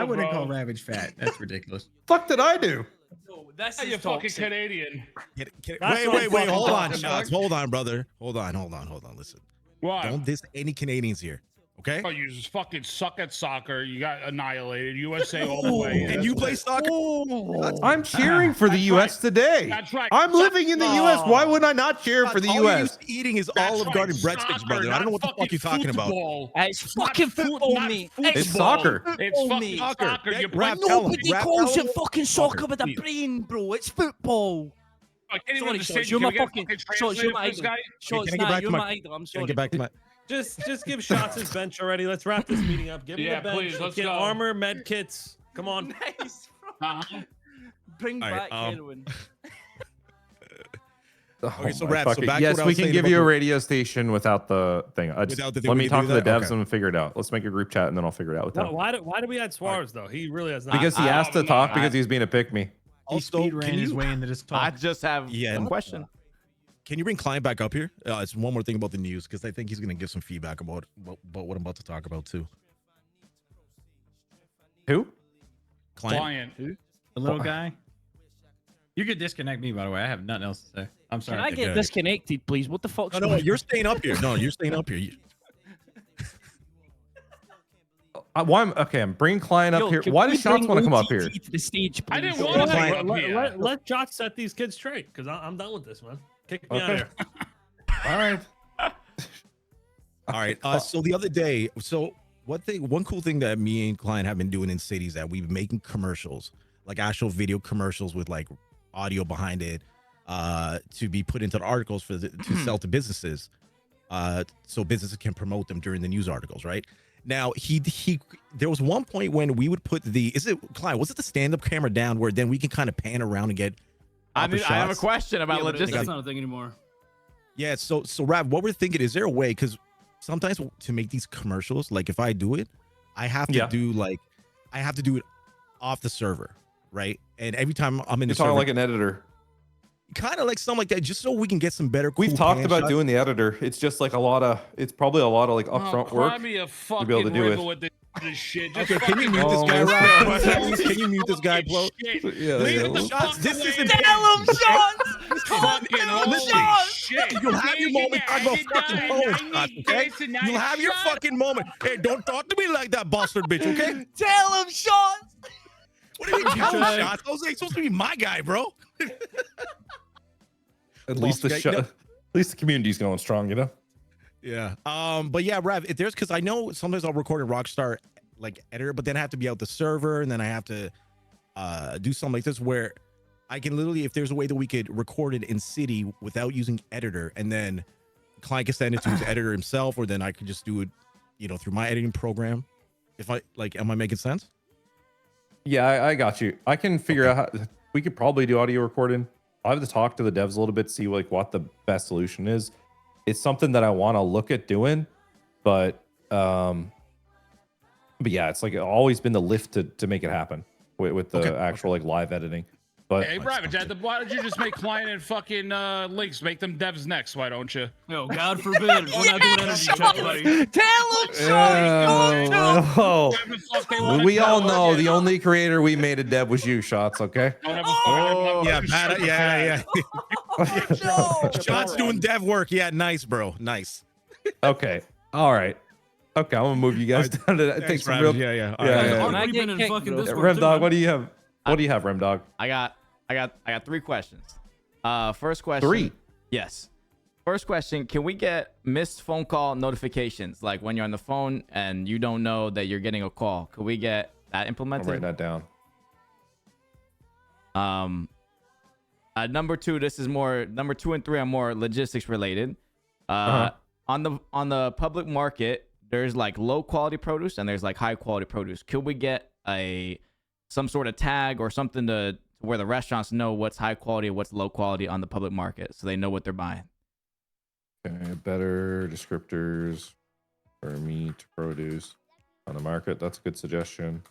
wouldn't too, bro. Ravage fat. That's ridiculous. Fuck did I do? No, this Hey, is you fucking toxic. Canadian. That's what I'm Wait. fucking Hold on, talking Shots. about. Hold on, brother. Hold on. Listen. Why? Don't diss any Canadians here, okay? Oh, you just fucking suck at soccer. You got annihilated. USA all the way. And you play soccer? I'm cheering for the That's U.S. right. today. That's right. I'm living in the U.S. Why would I not cheer for the All you're U.S.? used to eating is That's Olive right, Garden breadsticks, soccer, brother. I don't know what the not fuck you're talking fucking about. football. It's Not fucking football, not mate. football. It's soccer. It's Football, fucking mate. soccer. You Rap, play- tell 'em. Nobody Rap, calls tell it 'em. fucking soccer with a Please. brain, bro. It's football. I can't even Sorry, understand. Shots. You're Can my we get a fucking Shots. translator You're for my this idol. guy? Shots, Can I get nah, back to you're my- my idol. I'm Can I sorry. get back to my? Just give Shots his bench already. Let's wrap this meeting up. Give me Yeah, the bench. please, let's get go. armor, med kits. Come on. Nice, bro. Uh-huh. Bring All right, back heroin. Okay, so my Rap, so fucking- back to yes, what I we was can saying give about you a the- radio station without the thing. Without the thing, Let we me can talk do to the that? devs Okay. and figure it out. Let's make a group chat and then I'll figure it out with them. Why do we add Suarez though? He really has not. Because he asked to talk because he's being a pick me. He Also, speed ran can his you? way into this I talk. just have Yeah, a no. question. Can you bring Klein back up here? It's one more thing about the news because I think he's gonna give some feedback about what I'm about to talk about too. Who? Klein. Client. The little guy. You could disconnect me, by the way. I have nothing else to say. I'm sorry. Can I get Okay. disconnected, please? What the fuck's No, going you're staying up here. No, you're staying up here. I'm bringing Klein up Yo, here. can Why we does Shots bring want to come up here? OTT to the stage, I please? didn't want to Klein- bring up here. Let Josh set these kids straight because I'm done with this, man. Kick me out Okay. of here. All right. All right. So the other day, one cool thing that me and Klein have been doing in cities is that we've been making commercials, like actual video commercials with like audio behind it, to be put into the articles to sell to businesses, so businesses can promote them during the news articles, right? Now there was one point when we would put Klein, was it the stand-up camera down where then we can kind of pan around and get I upper have a shots? question about logistics. That's not a thing anymore. Yeah, so Rav, what we're thinking, is there a way, because sometimes to make these commercials, like if I do it, I have to do it off the server, right? And every time I'm in You're the talking server, like an editor. kind of like something like that, just so we can get some better. We've cool talked pan about shots. doing the editor. It's just like it's probably a lot of like upfront work Cry me a to fucking be able to do river it. with this shit. Just Okay, can you fucking mute this guy, Oh, Rap? Can you mute this guy, Flo? shit. Yeah, Leave yeah, it the let's- fuck This away. isn't Tell him, Shots! Come on, Fucking tell him, holy Shots! shit. You'll have your moment. Talk about fucking phone shots, okay? this and I You'll have your shut fucking moment. Hey, don't talk to me like that, bastard bitch, okay? Tell him, Shots! What do you mean, tell him, Shots? Jose, it's supposed to be my guy, bro. At least Okay, no. at least the community's going strong, you know. Yeah. But yeah, Rev, if there's because I know sometimes I'll record in Rockstar like editor, but then I have to be out the server and then I have to do something like this where I can literally, if there's a way that we could record it in City without using editor, and then the client can send it to his editor himself, or then I could just do it, through my editing program. If I am I making sense? Yeah, I got you. I can figure out how we could probably do audio recording. I'll have to talk to the devs a little bit, see like what the best solution is. It's something that I want to look at doing, but yeah, it's like always been the lift to make it happen with the actual like live editing. But Hey, Ravage, why don't you just make client and fucking links? Make them devs next, why don't you? No, God forbid. We're not doing energy check, buddy. Tell him, Shots! Oh, Whatever the fuck they wanna we do, all know okay? the only creator we made a dev was you, Shots. Okay. Whatever Oh, fucking- yeah. Shots doing dev work. Yeah, nice, bro. Nice. Okay. All right. Okay, I'm gonna move you guys down to that. Thanks for Ravage. real. Yeah. Yeah, yeah. I've I already get been in kicked, fucking bro. Discord too, Remdog, man. what do you have? What do you have, Remdog? I got 3 questions. First question. 3. Yes. First question, can we get missed phone call notifications? Like when you're on the phone and you don't know that you're getting a call. Could we get that I'm implemented? writing that down. Number 2, number 2 and 3 are more logistics related. Uh-huh. On the public market, there's like low quality produce and there's like high quality produce. Could we get some sort of tag or something to where the restaurants know what's high quality, what's low quality on the public market, so they know what they're buying? Okay, better descriptors for meat produce on the market. That's a good suggestion.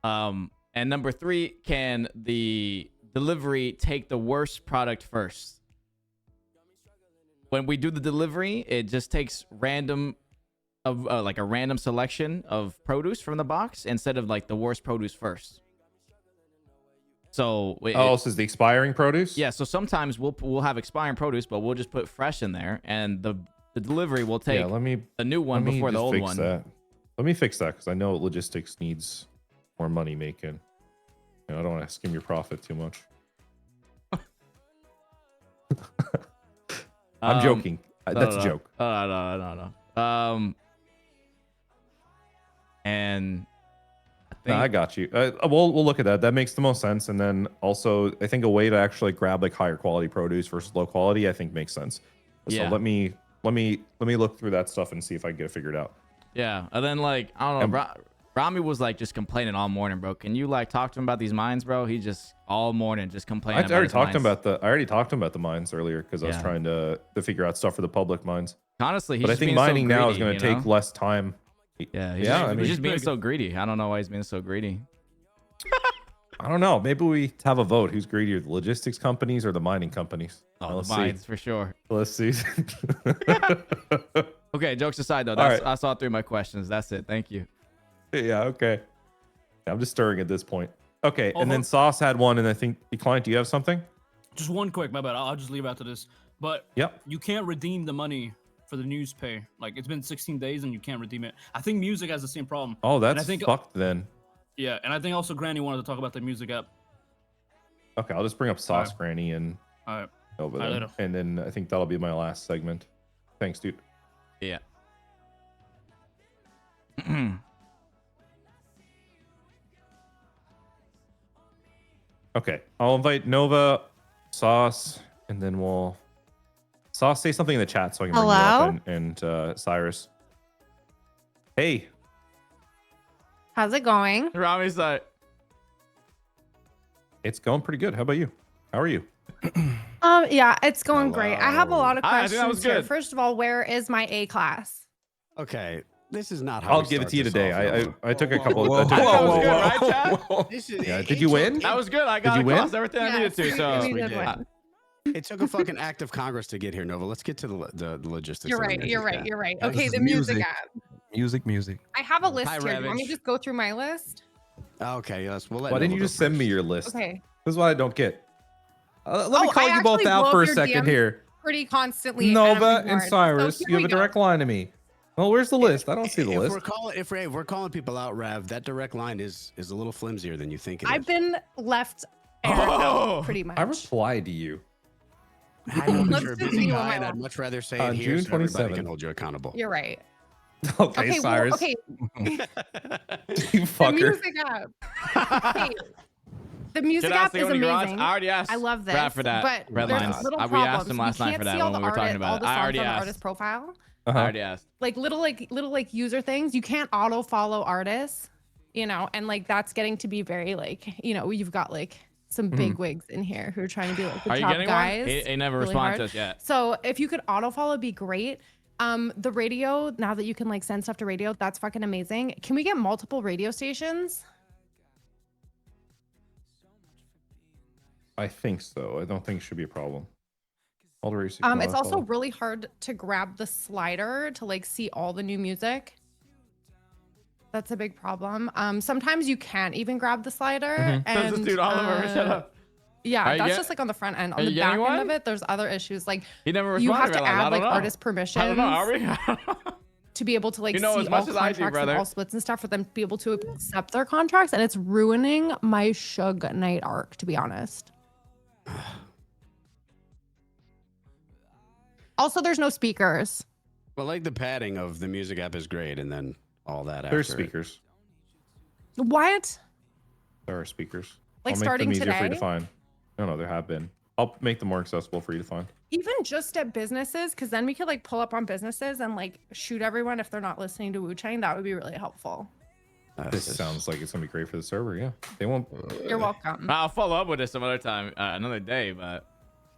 And number 3, can the delivery take the worst product first? When we do the delivery, it just takes like a random selection of produce from the box instead of like the worst produce first. So so is the expiring produce? Yeah, so sometimes we'll have expiring produce, but we'll just put fresh in there, and the delivery will take the new one before the old one. Let me fix that because I know logistics needs more money making. I don't want to skim your profit too much. I'm joking. That's a joke. No. And I got you. We'll look at that. That makes the most sense. And then also, I think a way to actually grab like higher quality produce versus low quality, I think makes sense. So Yeah. let me look through that stuff and see if I can get it figured out. Yeah, and then like I don't know, Rami was like just complaining all morning, bro. Can you like talk to him about these mines, bro? He just all morning just complaining. I already talked to him about the mines earlier because I was Yeah. trying to figure out stuff for the public mines. Honestly, he's but I just think being so mining now is greedy, going to you take know? less time. Yeah, he's just being so greedy. I don't know why he's being so greedy. I don't know. Maybe we have a vote. Who's greedier, the logistics companies or the mining companies? Oh, Let's the mines for sure. Let's see. Okay, jokes aside though, All that's right. I saw 3 of my questions. That's it. Thank you. Yeah. Okay. I'm just stirring at this point. Okay, Oh, and then hold- Sauce had one, and I think client. Do you have something? Just one quick, my bad. I'll just leave after this. But Yep. you can't redeem the money for the news pay. Like it's been 16 days and you can't redeem it. I think music has the same problem. Oh, And I that's think, fucked then. Yeah, and I think also Granny wanted to talk about the music app. Okay, I'll just bring up Sauce Granny and All right. over All right, there, later. and then I think that'll be my last segment. Thanks, dude. Yeah. Okay, I'll invite Nova, Sauce, and then we'll Sauce say something in the chat so I can bring you Hello? up and Cyrus. Hey, How's it going? Rami's like, it's going pretty good. How about you? How are you? Yeah, it's going great. I have a lot of I think that was questions here. good. First of all, where is my A class? Okay, this is not how I'll we give it start to you this today. off, I took a couple. whoa, I took a whoa, couple- whoa, whoa, right, Chad? This is, Yeah, did you win? That was good. I Did got you win? across everything I needed to. So we did win. It took a fucking act of Congress to get here, Nova. Let's get to the logistics. You're of the right. music, You're right. yeah. You're right. Okay. Okay, This the is music music. app. Music. I have a list Hi, here. Do you want me Ravage. to just go through my list? Okay, yes. We'll let Why didn't Nova you go just send me first. your list? Okay. This is what I don't get. Let me Oh, call I you both actually out blow for up a your second DMs here. Pretty constantly. and Nova I'm and ignored. Cyrus, So you here have a we go. direct line to me. Well, where's the list? I don't see the If list. we're calling people out, Rav, that direct line is a little flimsier than you think it is. I've been left aired out pretty much. I replied to you. I know, but Let's you're a just busy see what guy, my and I'd list- much rather say On it here June so everybody 27th. can hold you accountable. You're right. Okay, Cyrus. Okay. You The fucker. music app. Okay. The music Should I ask app to is go in your garage? amazing. I already asked I love this. Brad for that. But Red there's lines. little We problems. asked him last you night can't for that see all when the we were talking about all it. the I songs already on the asked. artist profile. I already asked. Like little user things. You can't auto follow artists, and like that's getting to be very like, you've got like some big wigs in here who are trying to be like the Are you top getting guys. one? He never really responded hard. to us yet. So if you could auto follow, be great. The radio, now that you can like send stuff to radio, that's fucking amazing. Can we get multiple radio stations? I think so. I don't think it should be a problem. It's also really hard to grab the slider to like see all the new music. That's a big problem. Sometimes you can't even grab the slider. That's And this dude Oliver. Shut up. yeah, Are you that's get- just like on the front end. are On the you back getting end one? of it, there's other issues. Like He never you have responded. to Red lines. I add don't like know. artist permissions. I don't know. Are we? To be able to like You know see as all much as I do, contracts and brother. all splits and stuff for them to be able to accept their contracts, and it's ruining my Suge Knight arc, to be honest. Also, there's no speakers. But like the padding of the music app is great, and then all that There's after it. speakers. What? There are speakers. Like I'll make starting them easier for you to today? find. No, there have been. I'll make them more accessible for you to find. Even just at businesses, because then we could like pull up on businesses and like shoot everyone if they're not listening to Wu-Tang. That would be really helpful. This sounds like it's gonna be great for the server. Yeah, they won't. You're welcome. I'll follow up with this some other time, another day, but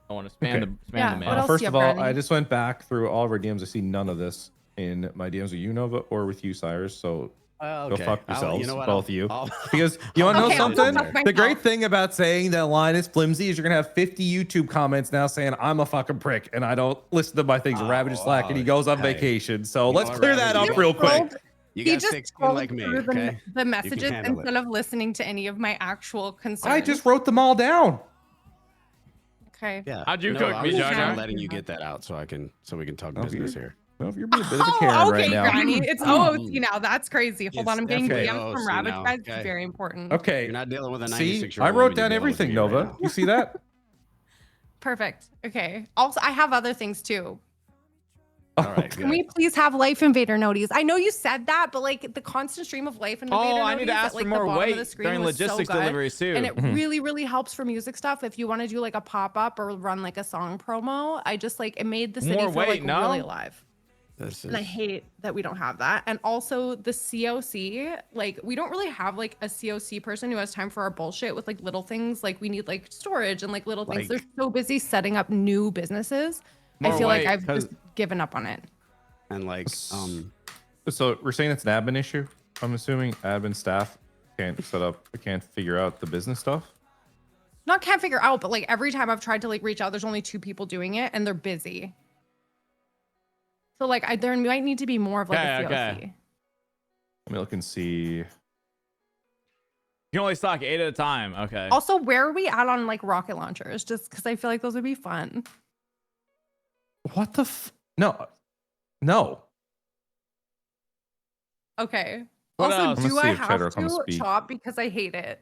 I want to spam Okay. the spam Yeah, the mail. what else First do you of have, all, Brandon? I just went back through all of our DMs. I see none of this in my DMs with you, Nova, or with you, Cyrus. So go Okay. fuck I'll- yourselves, you know what, both of you. I'll- Because you want to know Okay, I'll go something? fuck The great myself. thing about saying that line is flimsy is you're gonna have 50 YouTube comments now saying I'm a fucking prick and I don't listen to my things. Ravage is slack and he goes on hey. vacation. So You know let's what, clear Ravage, that you up got- real quick. You He got just 16 scrolled like me, through okay? the messages handle it. instead of listening to any of my actual concerns. I just wrote them all down. Okay. Yeah. How'd you No, cook I me, was Jar just Jar? letting you get that out so we can talk Okay. business here. Well, if you're being a bit of a Karen Oh, okay, right now. Granny. It's OOC now. That's crazy. Hold It's on. I'm getting definitely DMs from OOC Ravage, now, guys. okay? It's very important. Okay. You're not dealing with a See, 96-year-old I wrote woman, down you're dealing with everything, me Nova. right now. You see that? Perfect. Okay. Also, I have other things too. All right, Can we please have Life Invader noties? I know you said that, but like the constant stream of Life Invader Oh, I need to noties ask at, for like, more the bottom of weight the screen during was so logistics good. deliveries too. And it really, really helps for music stuff. If you want to do like a pop up or run like a song promo, I just like it made the city More feel weight, like no? really alive. This And I is hate that we don't have that. And also the COC, like we don't really have like a COC person who has time for our bullshit with like little things. Like we need like storage and like little things. Like- They're so busy setting up new businesses. I More feel like weight, I've 'cause- just given up on it. and like So we're saying it's an admin issue. I'm assuming admin staff can't can't figure out the business stuff. Not can't figure out, but like every time I've tried to like reach out, there's only 2 people doing it and they're busy. So like there might need to be more of like a COC. Okay. Let me look and see. You can only stock 8 at a time. Okay. Also, where are we at on like rocket launchers? Just because I feel like those would be fun. What the No. Okay. What also, else? I'm do gonna see I if Cheddar have comes to speak. chop because I hate it?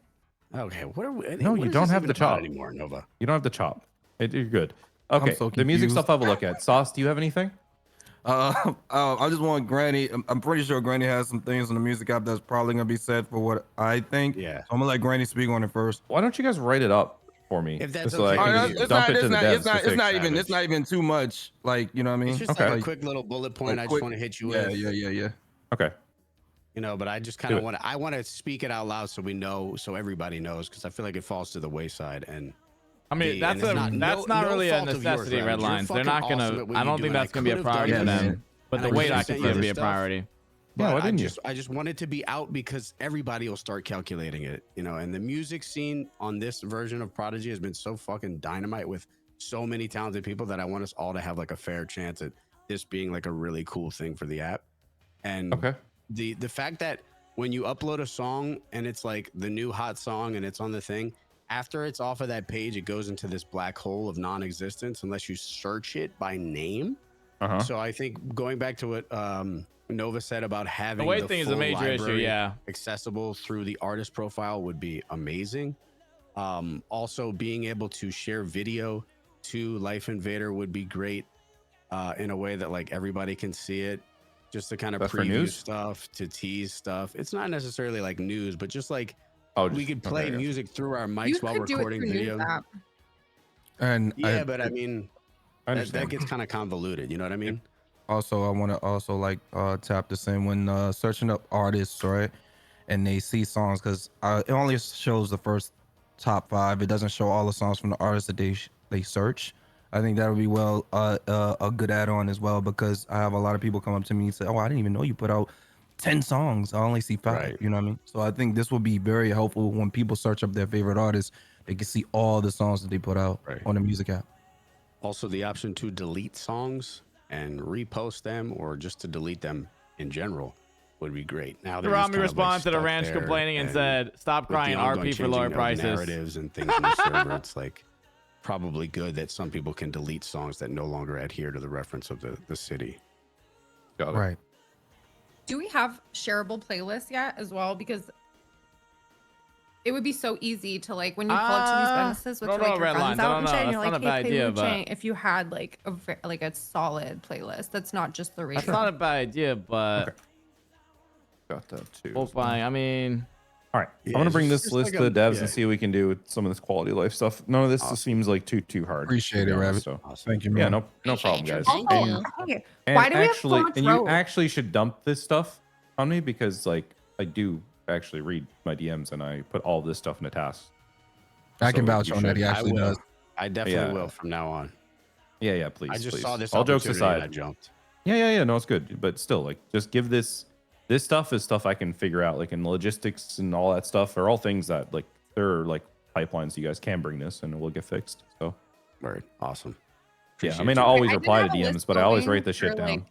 okay, what are we? No, what you is don't this have even the about chop anymore, Nova. You don't have the chop. You're good. Okay. so The music confused. stuff I'll have a look at. Sauce, do you have anything? I just want Granny. I'm pretty sure Granny has some things on the music app that's probably gonna be said for what I think. Yeah. So I'm gonna let Granny speak on it first. Why don't you guys write it up for me? If that's so I okay can with just you. It's dump not. it to It's the not. devs It's not. to It's not fix. even. It's not even too much. Like you know what I mean? It's just Okay. like a quick little bullet point. I just quick- want to hit you Yeah. with. Yeah. Okay. You know, but I just Do kind of it. want to. I want to speak it out loud so we know, so everybody knows, because I feel like it falls to the wayside. And I mean, and that's it's not no really a fault of yours, necessity. Ravage. Red You're lines. They're fucking not gonna. awesome at what I you don't do, think and I that's gonna be a could've done priority for this. them. But And the I weight could've I sent consider you to be the a stuff. priority. But Yeah, why didn't you? I just want it to be out because everybody will start calculating it, you know. And the music scene on this version of Prodigy has been so fucking dynamite with so many talented people that I want us all to have like a fair chance at this being like a really cool thing for the app. And the fact that when you upload a song and it's like the new hot song and it's on the thing, after it's off of that page, it goes into this black hole of non-existence unless you search it by name. So I think going back to what Nova said about having weight the thing is a full major issue, library yeah. accessible through the artist profile would be amazing. Also being able to share video to Life Invader would be great in a way that like everybody can see it, just to kind of preview stuff, to tease stuff. It's not necessarily like news, but just like we could play music through our mics while recording video. And But I mean, that gets kind of convoluted. You know what I mean? Also, I want to also like tap this in when searching up artists, right? And they see songs, because it only shows the first top 5. It doesn't show all the songs from the artists that they search. I think that would be a good add-on as well, because I have a lot of people come up to me and say, "Oh, I didn't even know you put out 10 songs. I only see 5." You know what I mean? So I think this will be very helpful when people search up their favorite artists. They can see all the songs that they put out on the music app. Also, the option to delete songs and repost them, or just to delete them in general, would be great. Now, Rami responded to the ranch complaining and said, "Stop crying RP for lower prices." Narratives and things on the server, it's like probably good that some people can delete songs that no longer adhere to the reference of the city. Right. Do we have shareable playlists yet as well? Because it would be so easy to like when you pull up to these businesses with like your friends out and shit, and you're like, hey, play Wu Chang. If you had like a solid playlist that's not just the radio. That's not a bad idea, but got that too. I mean, all right, I'm gonna bring this list to the devs and see what we can do with some of this quality of life stuff. None of this seems like too hard. Appreciate it, Rabbit. So. Thank you, Yeah, man. no problem, guys. Why do we have so much you rope? actually should dump this stuff on me, because like I do actually read my DMs and I put all this stuff in a task. I can vouch on that. He actually does. I definitely will from now on. Yeah, please. I just please. saw this. All jokes aside, I jumped. Yeah. No, it's good, but still, like, just give this stuff is stuff I can figure out, like in logistics and all that stuff are all things that like there are like pipelines. You guys can bring this and it will get fixed. So, right, awesome. Yeah, I mean, I always reply to DMs, but I always write the shit down. Like,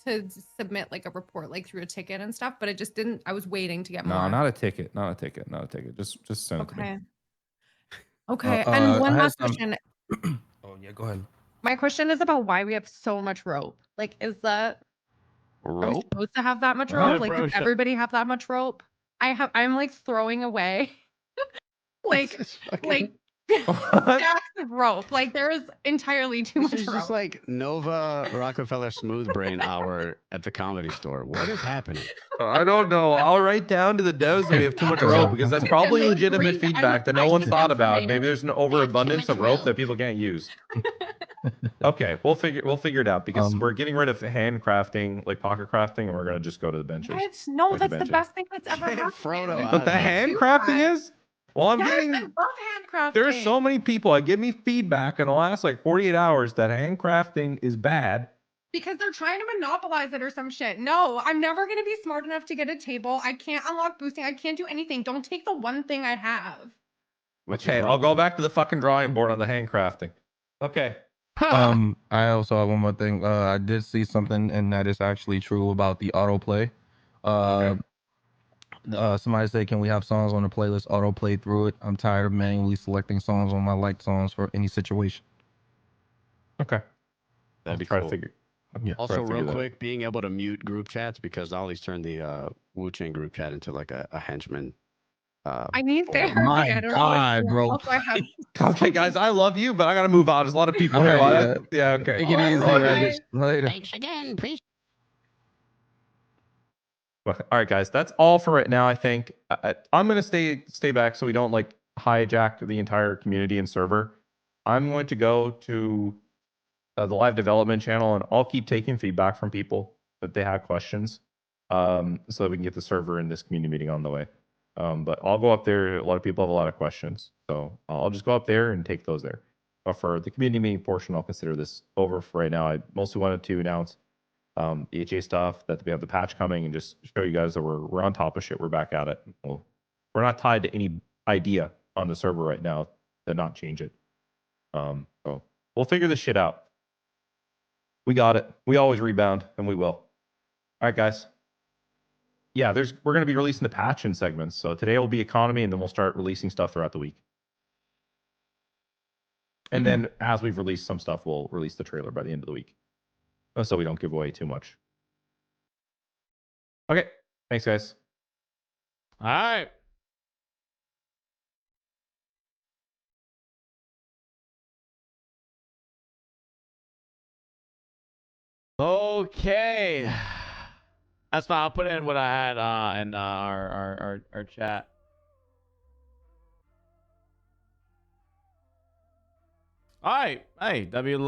to submit like a report like through a ticket and stuff, but I just didn't. I was waiting to get more. No, not a ticket. Just send it to me. Okay. And one last question. Oh yeah, go ahead. My question is about why we have so much rope. Like, is that are we supposed to have that much rope? Like, does everybody have that much rope? I'm like throwing away like stacks of rope. Like, there is entirely too much This is rope. just like Nova Rockefeller Smooth Brain Hour at the Comedy Store. What is happening? I don't know. I'll write down to the devs that we have too much rope, because that's probably legitimate feedback that no one's thought about. Maybe there's an overabundance of rope that people can't use. Okay, we'll figure it out, because we're getting rid of handcrafting, like pocket crafting, and we're gonna just go to the benches. That's the best thing that's ever happened. But the handcrafting is? Well, I'm getting. I love handcrafting. There's so many people that give me feedback in the last like 48 hours that handcrafting is bad. Because they're trying to monopolize it or some shit. No, I'm never going to be smart enough to get a table. I can't unlock boosting. I can't do anything. Don't take the one thing I have. Okay, I'll go back to the fucking drawing board on the handcrafting. Okay. I also have one more thing. I did see something, and that is actually true about the autoplay. Somebody said, can we have songs on the playlist autoplay through it? I'm tired of manually selecting songs on my liked songs for any situation. Okay. That'd be try cool. to figure. Also, real quick, being able to mute group chats, because Ollie's turned the Wu Chang group chat into like a henchman. I need therapy. My I don't God, know bro. Also, I have Okay, guys, I love you, but I gotta move on. There's a lot of people here. Yeah, okay. Take it easy, Rabbit. Later. Thanks again. Peace. All right, guys, that's all for right now. I think I'm gonna stay back so we don't like hijack the entire community and server. I'm going to go to the live development channel, and I'll keep taking feedback from people that they have questions, so that we can get the server and this community meeting on the way. But I'll go up there. A lot of people have a lot of questions, so I'll just go up there and take those there. But for the community meeting portion, I'll consider this over for right now. I mostly wanted to announce the HA stuff, that we have the patch coming, and just show you guys that we're on top of shit. We're back at it. We're not tied to any idea on the server right now to not change it. So We'll figure this shit out. We got it. We always rebound, and we will. All right, guys. Yeah, we're going to be releasing the patch in segments. So today will be economy, and then we'll start releasing stuff throughout the week. And then as we've released some stuff, we'll release the trailer by the end of the week. So we don't give away too much. Okay. Thanks, guys. All right. Okay. That's fine. I'll put in what I had in our chat. All right. Hey, W.